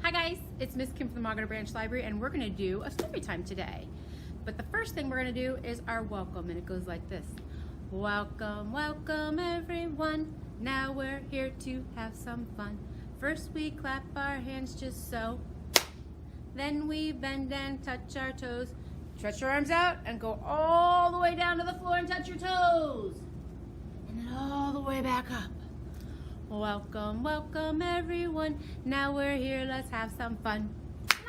Hi guys, it's Miss Kim from the Magana Branch Library, and we're going to do a story time today. But the first thing we're going to do is our welcome, and it goes like this. Welcome, welcome everyone. Now we're here to have some fun. First we clap our hands just so. Then we bend and touch our toes. Stretch your arms out and go all the way down to the floor and touch your toes. And then all the way back up. Welcome, welcome everyone. Now we're here, let's have some fun.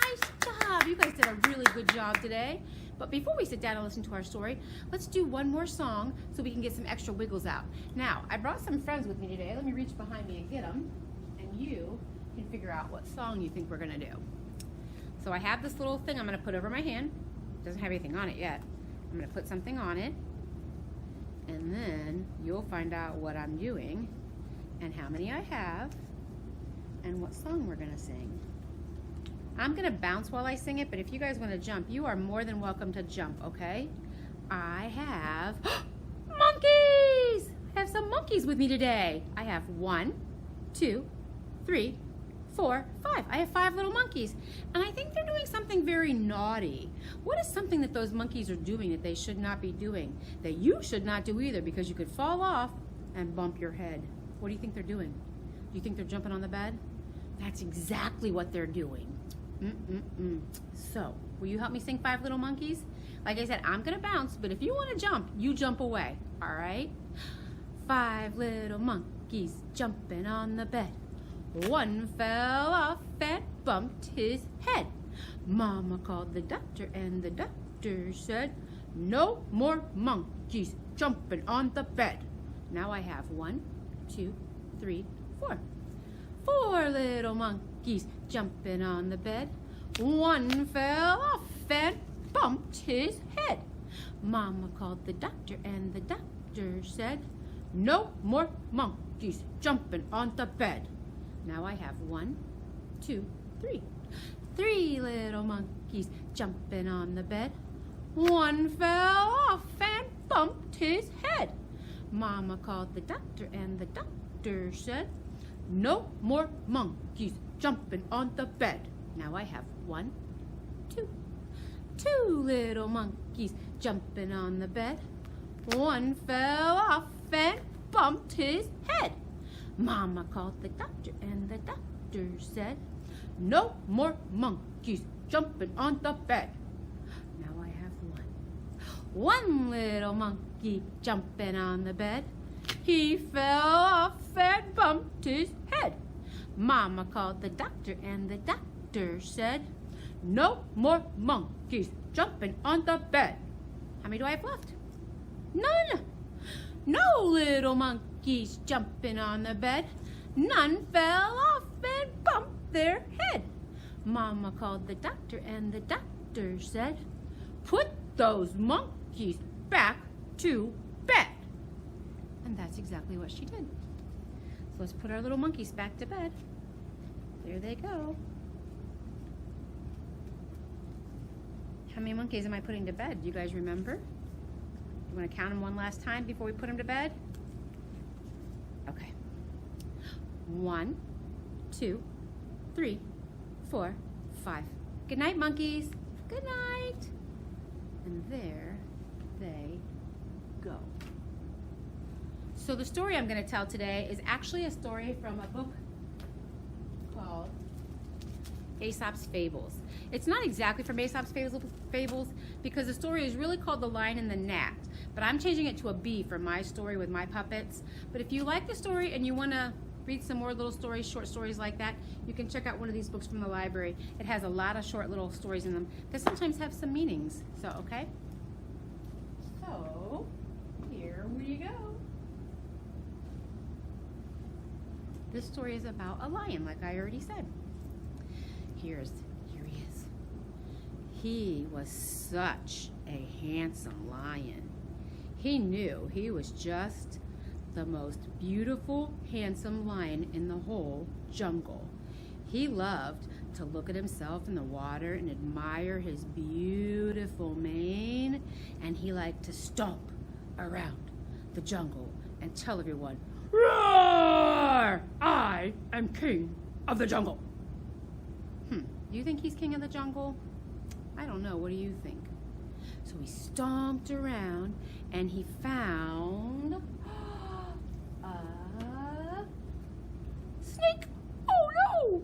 Nice job. You guys did a really good job today. But before we sit down and listen to our story, let's do one more song so we can get some extra wiggles out. Now, I brought some friends with me today. Let me reach behind me and get them. And you can figure out what song you think we're going to do. So I have this little thing I'm going to put over my hand. It doesn't have anything on it yet. I'm going to put something on it. And then you'll find out what I'm doing and how many I have and what song we're going to sing. I'm going to bounce while I sing it, but if you guys want to jump, you are more than welcome to jump, okay? I have monkeys! I have some monkeys with me today. I have 1, 2, 3, 4, 5. I have 5 little monkeys, and I think they're doing something very naughty. What is something that those monkeys are doing that they should not be doing, that you should not do either, because you could fall off and bump your head? What do you think they're doing? Do you think they're jumping on the bed? That's exactly what they're doing. So, will you help me sing 5 Little Monkeys? Like I said, I'm gonna bounce, but if you wanna jump, you jump away, all right? 5 little monkeys jumping on the bed. One fell off and bumped his head. Mama called the doctor, and the doctor said, no more monkeys jumping on the bed. Now I have 1, 2, 3, 4. 4 little monkeys jumping on the bed. One fell off and bumped his head. Mama called the doctor, and the doctor said, no more monkeys jumping on the bed. Now I have 1, 2, 3. 3 little monkeys jumping on the bed. One fell off and bumped his head. Mama called the doctor, and the doctor said, no more monkeys jumping on the bed. Now I have 1, 2. 2 little monkeys jumping on the bed. One fell off and bumped his head. Mama called the doctor, and the doctor said, no more monkeys jumping on the bed. Now I have 1 little monkey jumping on the bed. He fell off and bumped his head. Mama called the doctor, and the doctor said, no more monkeys jumping on the bed. How many do I have left? None. No little monkeys jumping on the bed. None fell off and bumped their head. Mama called the doctor, and the doctor said, put those monkeys back to bed. And that's exactly what she did. So let's put our little monkeys back to bed. There they go. How many monkeys am I putting to bed? Do you guys remember? You want to count them one last time before we put them to bed? Okay. 1, 2, 3, 4, 5. Good night, monkeys. Good night. And there they go. So the story I'm going to tell today is actually a story from a book called Aesop's Fables. It's not exactly from Aesop's Fables because the story is really called The Lion and the Gnat, but I'm changing it to a B for my story with my puppets. But if you like the story and you want to read some more little stories, short stories like that, you can check out one of these books from the library. It has a lot of short little stories in them that sometimes have some meanings. So, okay? So, here we go. This story is about a lion, like I already said. Here he is. He was such a handsome lion. He knew he was just the most beautiful, handsome lion in the whole jungle. He loved to look at himself in the water and admire his beautiful mane, and he liked to stomp around the jungle and tell everyone, "Roar! I am king of the jungle." Do you think he's king of the jungle? I don't know. What do you think? So he stomped around and he found a snake. Oh no!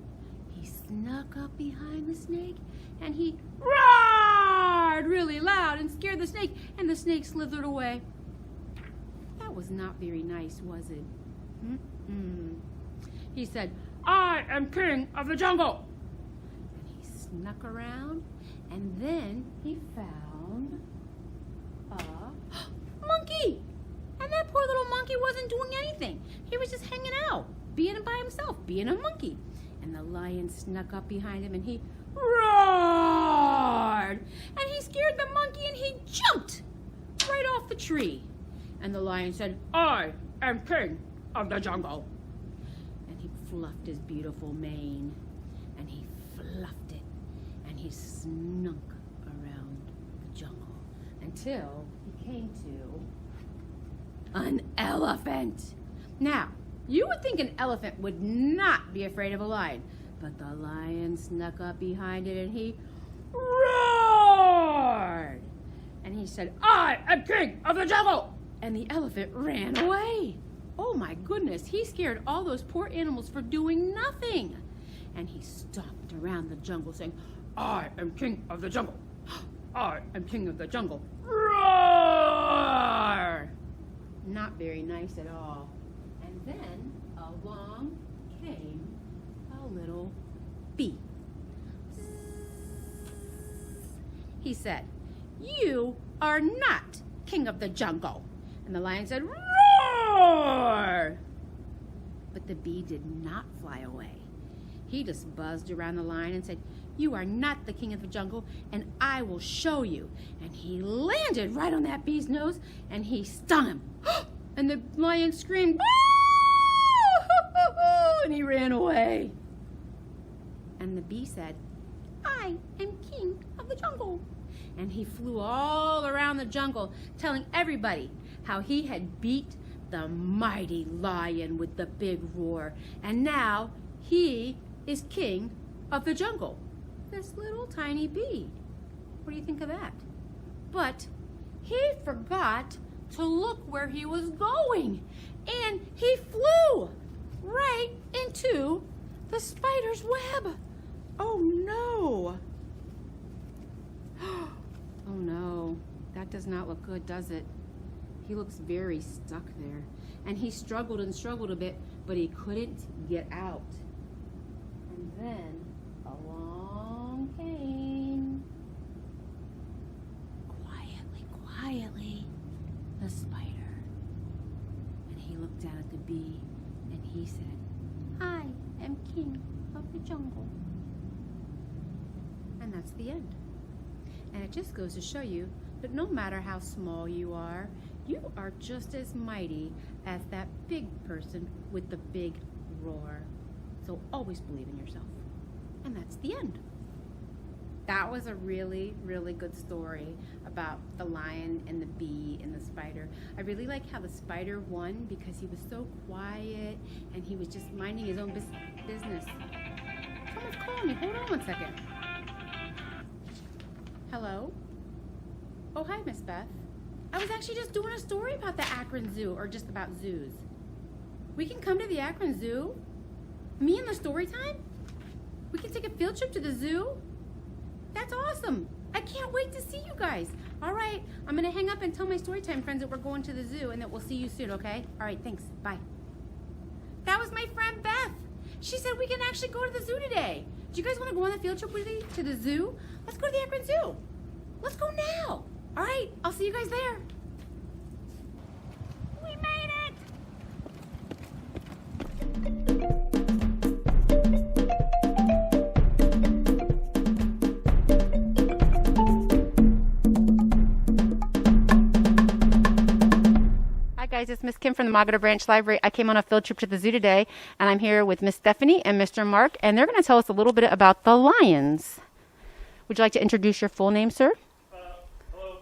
He snuck up behind the snake and he roared really loud and scared the snake, and the snake slithered away. That was not very nice, was it? He said, "I am king of the jungle." And he snuck around, and then he found a monkey. And that poor little monkey wasn't doing anything. He was just hanging out, being by himself, being a monkey. And the lion snuck up behind him and he roared. And he scared the monkey and he jumped right off the tree. And the lion said, "I am king of the jungle." And he fluffed his beautiful mane. And he fluffed it. And he snuck around the jungle until he came to an elephant. Now, you would think an elephant would not be afraid of a lion, but the lion snuck up behind it and he roared. And he said, "I am king of the jungle." And the elephant ran away. Oh my goodness, he scared all those poor animals for doing nothing. And he stomped around the jungle saying, "I am king of the jungle. I am king of the jungle. Roar!" Not very nice at all. And then along came a little bee. He said, "You are not king of the jungle." And the lion said, "Roar!" But the bee did not fly away. He just buzzed around the lion and said, "You are not the king of the jungle, and I will show you." And he landed right on that bee's nose, and he stung him. And the lion screamed, and he ran away. And the bee said, "I am king of the jungle." And he flew all around the jungle, telling everybody how he had beat the mighty lion with the big roar. And now he is king of the jungle. This little tiny bee. What do you think of that? But he forgot to look where he was going. And he flew right into the spider's web. Oh no. Oh no, that does not look good, does it? He looks very stuck there. And he struggled and struggled a bit, but he couldn't get out. And then along came, quietly, the spider. And he looked down at the bee and he said, "I am king of the jungle." And that's the end. And it just goes to show you that no matter how small you are just as mighty as that big person with the big roar. So always believe in yourself. And that's the end. That was a really, really good story about the lion and the bee and the spider. I really like how the spider won because he was so quiet and he was just minding his own business. Someone's calling me. Hold on one second. Hello? Oh, hi, Miss Beth. I was actually just doing a story about the Akron Zoo, or just about zoos. We can come to the Akron Zoo? Me and the story time? We can take a field trip to the zoo? That's awesome. I can't wait to see you guys. All right, I'm going to hang up and tell my story time friends that we're going to the zoo and that we'll see you soon, okay? All right, thanks. Bye. That was my friend Beth. She said we can actually go to the zoo today. Do you guys want to go on the field trip with me to the zoo? Let's go to the Akron Zoo. Let's go now. All right, I'll see you guys there. We made it. Hi guys, it's Miss Kim from the Magada Branch Library. I came on a field trip to the zoo today, and I'm here with Miss Stephanie and Mr. Mark, and they're going to tell us a little bit about the lions. Would you like to introduce your full name, sir? Hello,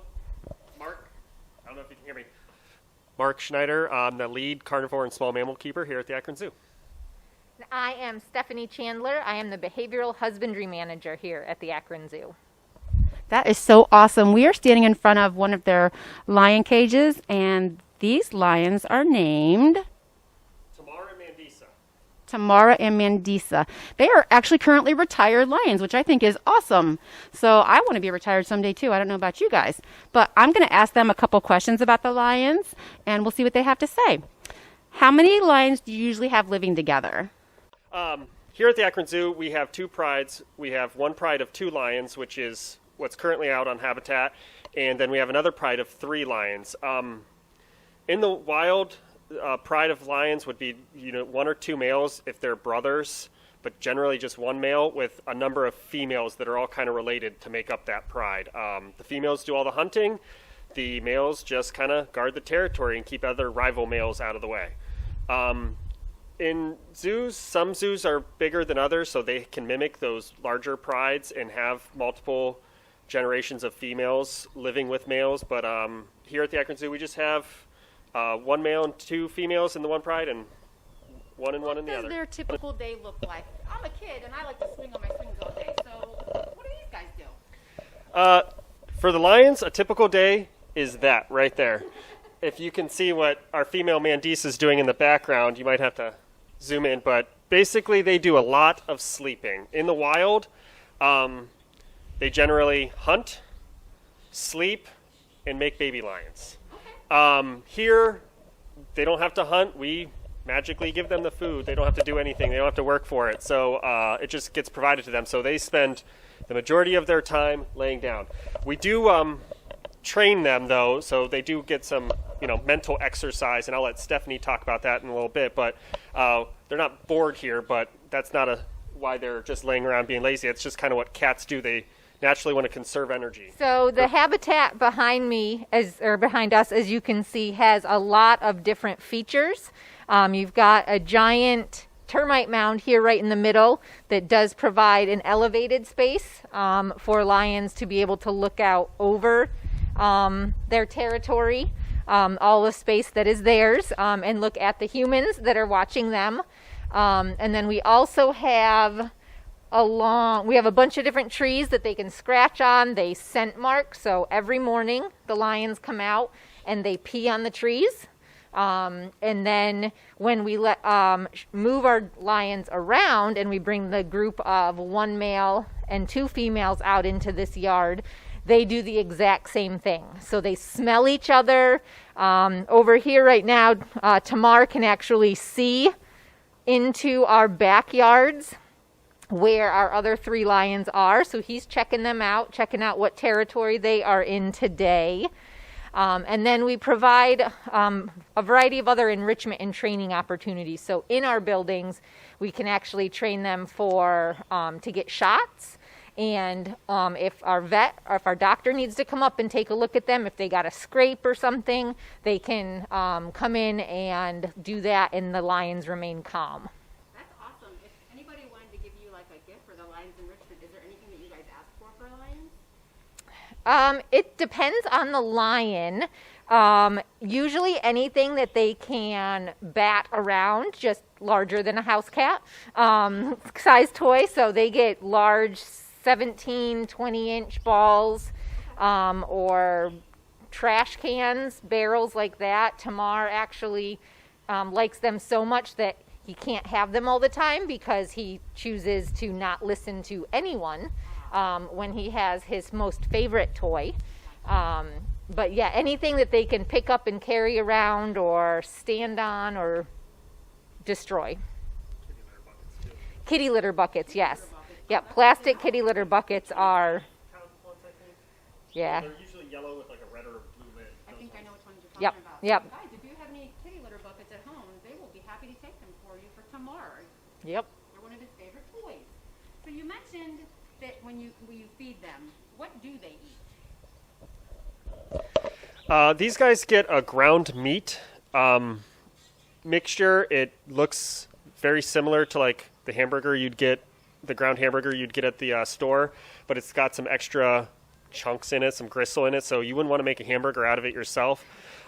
Mark. I don't know if you can hear me. Mark Schneider. I'm the lead carnivore and small mammal keeper here at the Akron Zoo. I am Stephanie Chandler. I am the Behavioral Husbandry Manager here at the Akron Zoo. That is so awesome. We are standing in front of one of their lion cages, and these lions are named Tamara and Mandisa. They are actually currently retired lions, which I think is awesome. So I want to be retired someday too. I don't know about you guys, but I'm going to ask them a couple questions about the lions, and we'll see what they have to say. How many lions do you usually have living together? Here at the Akron Zoo, we have two prides. We have one pride of 2 lions, which is what's currently out on habitat, and then we have another pride of 3 lions. In the wild, pride of lions would be 1 or 2 males if they're brothers, but generally just 1 male with a number of females that are all kind of related to make up that pride. The females do all the hunting. The males just kind of guard the territory and keep other rival males out of the way. In zoos, some zoos are bigger than others, so they can mimic those larger prides and have multiple generations of females living with males. But here at the Akron Zoo, we just have 1 male and 2 females in the one pride, and one in the other. What does their typical day look like? I'm a kid, and I like to swing on my swings all day. So what do these guys do? For the lions, a typical day is that right there. If you can see what our female Mandisa is doing in the background, you might have to zoom in, but basically they do a lot of sleeping. In the wild, they generally hunt, sleep, and make baby lions. Here, they don't have to hunt. We magically give them the food. They don't have to do anything. They don't have to work for it. So it just gets provided to them. So they spend the majority of their time laying down. We do train them, though, so they do get some mental exercise, and I'll let Stephanie talk about that in a little bit. But they're not bored here, but that's not why they're just laying around being lazy. It's just kind of what cats do. They naturally want to conserve energy. So the habitat behind us, as you can see, has a lot of different features. You've got a giant termite mound here right in the middle that does provide an elevated space for lions to be able to look out over their territory, all the space that is theirs, and look at the humans that are watching them. And then we also have a bunch of different trees that they can scratch on. They scent mark, so every morning the lions come out and they pee on the trees. And then when we move our lions around and we bring the group of 1 male and 2 females out into this yard, they do the exact same thing. So they smell each other. Over here right now, Tamar can actually see into our backyards where our other 3 lions are. So he's checking them out, checking out what territory they are in today. And then we provide a variety of other enrichment and training opportunities. So in our buildings, we can actually train them to get shots. And if our vet or if our doctor needs to come up and take a look at them, if they got a scrape or something, they can come in and do that, and the lions remain calm. That's awesome. If anybody wanted to give you like a gift for the Lions Enrichment, is there anything that you guys ask for lions? It depends on the lion. Usually anything that they can bat around, just larger than a house cat, size toy. So they get large 17, 20-inch balls, or trash cans, barrels like that. Tamar actually likes them so much that he can't have them all the time because he chooses to not listen to anyone when he has his most favorite toy. But yeah, anything that they can pick up and carry around or stand on or destroy. Kitty litter buckets, yes. Yep, plastic kitty litter buckets are, yeah. They're usually yellow with like a red or blue lid. I think I know which ones you're talking about. Yep. Guys, if you have any kitty litter buckets at home, they will be happy to take them for you for Tamar. Yep. They're one of his favorite toys. So you mentioned that when you feed them, what do they eat? These guys get a ground meat mixture. It looks very similar to like the ground hamburger you'd get at the store, but it's got some extra chunks in it, some gristle in it, so you wouldn't want to make a hamburger out of it yourself.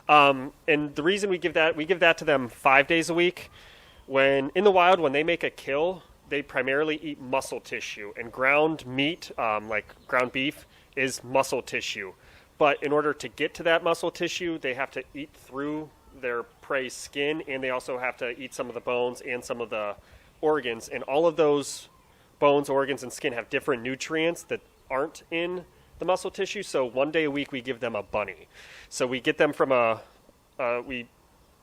And the reason we give that to them 5 days a week. When in the wild, when they make a kill, they primarily eat muscle tissue, and ground meat, like ground beef, is muscle tissue. But in order to get to that muscle tissue, they have to eat through their prey's skin, and they also have to eat some of the bones and some of the organs. And all of those bones, organs, and skin have different nutrients that aren't in the muscle tissue. So one day a week we give them a bunny. So we get them from we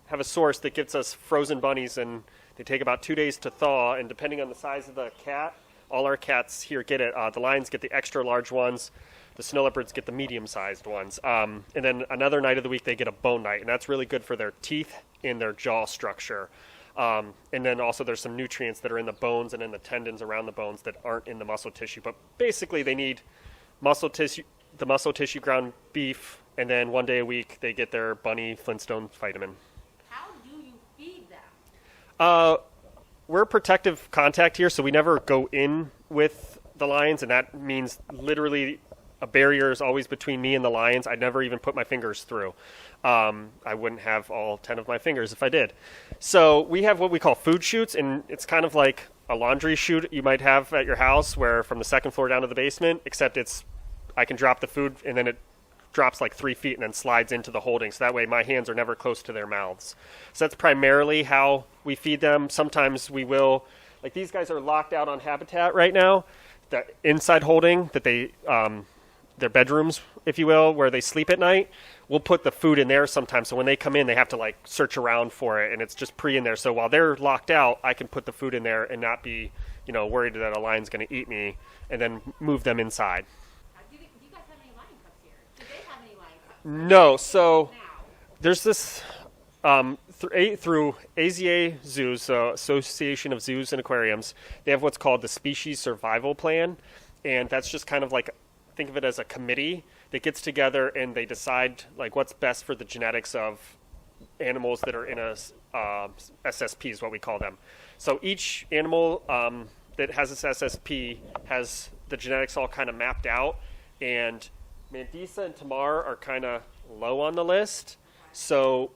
have a source that gives us frozen bunnies, and they take about 2 days to thaw. And depending on the size of the cat, all our cats here get it. The lions get the extra large ones. The snow leopards get the medium-sized ones. And then another night of the week, they get a bone night, and that's really good for their teeth and their jaw structure. And then also there's some nutrients that are in the bones and in the tendons around the bones that aren't in the muscle tissue. But basically, they need muscle tissue, the muscle tissue ground beef, and then one day a week, they get their bunny Flintstone vitamin. How do you feed them? We're protective contact here, so we never go in with the lions, and that means literally a barrier is always between me and the lions. I'd never even put my fingers through. I wouldn't have all 10 of my fingers if I did. So we have what we call food chutes, and it's kind of like a laundry chute you might have at your house, where from the second floor down to the basement, except I can drop the food, and then it drops like 3 feet and then slides into the holding. So that way my hands are never close to their mouths. So that's primarily how we feed them. Sometimes we will, like these guys are locked out on habitat right now, the inside holding that they, their bedrooms, if you will, where they sleep at night. We'll put the food in there sometimes. So when they come in, they have to like search around for it, and it's just in there. So while they're locked out, I can put the food in there and not be, worried that a lion's going to eat me, and then move them inside. Do you guys have any lion cubs here? Do they have any lion cubs? No. So Now. there's this through AZA Zoos, Association of Zoos and Aquariums. They have what's called the Species Survival Plan, and that's just kind of like, think of it as a committee that gets together and they decide like what's best for the genetics of animals that are in a SSP is what we call them. So each animal that has this SSP has the genetics all kind of mapped out, and Mandisa and Tamar are kind of low on the list. So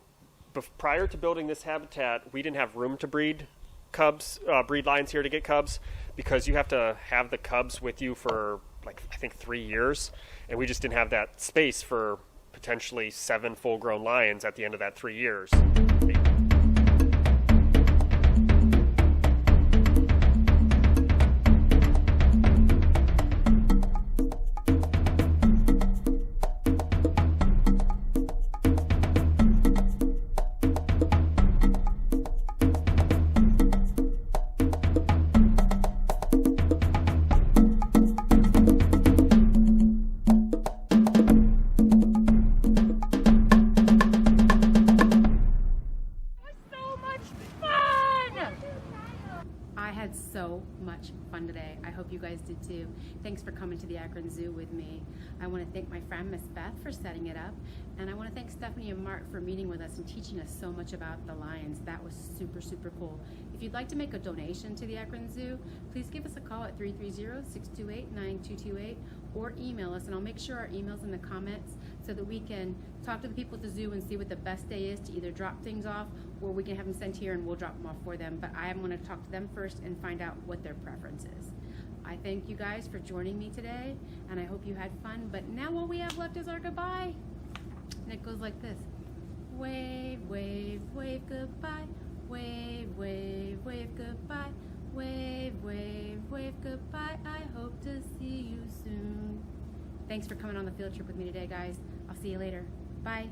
prior to building this habitat, we didn't have room to breed lions here to get cubs, because you have to have the cubs with you for I think 3 years, and we just didn't have that space for potentially 7 full-grown lions at the end of that 3 years. So much fun today. I hope you guys did too. Thanks for coming to the Akron Zoo with me. I want to thank my friend Miss Beth for setting it up, and I want to thank Stephanie and Mark for meeting with us and teaching us so much about the lions. That was super, super cool. If you'd like to make a donation to the Akron Zoo, please give us a call at 330-628-9228 or email us, and I'll make sure our email's in the comments so that we can talk to the people at the zoo and see what the best day is to either drop things off, or we can have them sent here and we'll drop them off for them. But I am going to talk to them first and find out what their preference is. I thank you guys for joining me today, and I hope you had fun. But now all we have left is our goodbye, and it goes like this: wave, wave, wave goodbye, wave, wave, wave goodbye, wave, wave, wave goodbye. I hope to see you soon. Thanks for coming on the field trip with me today, guys. I'll see you later. Bye.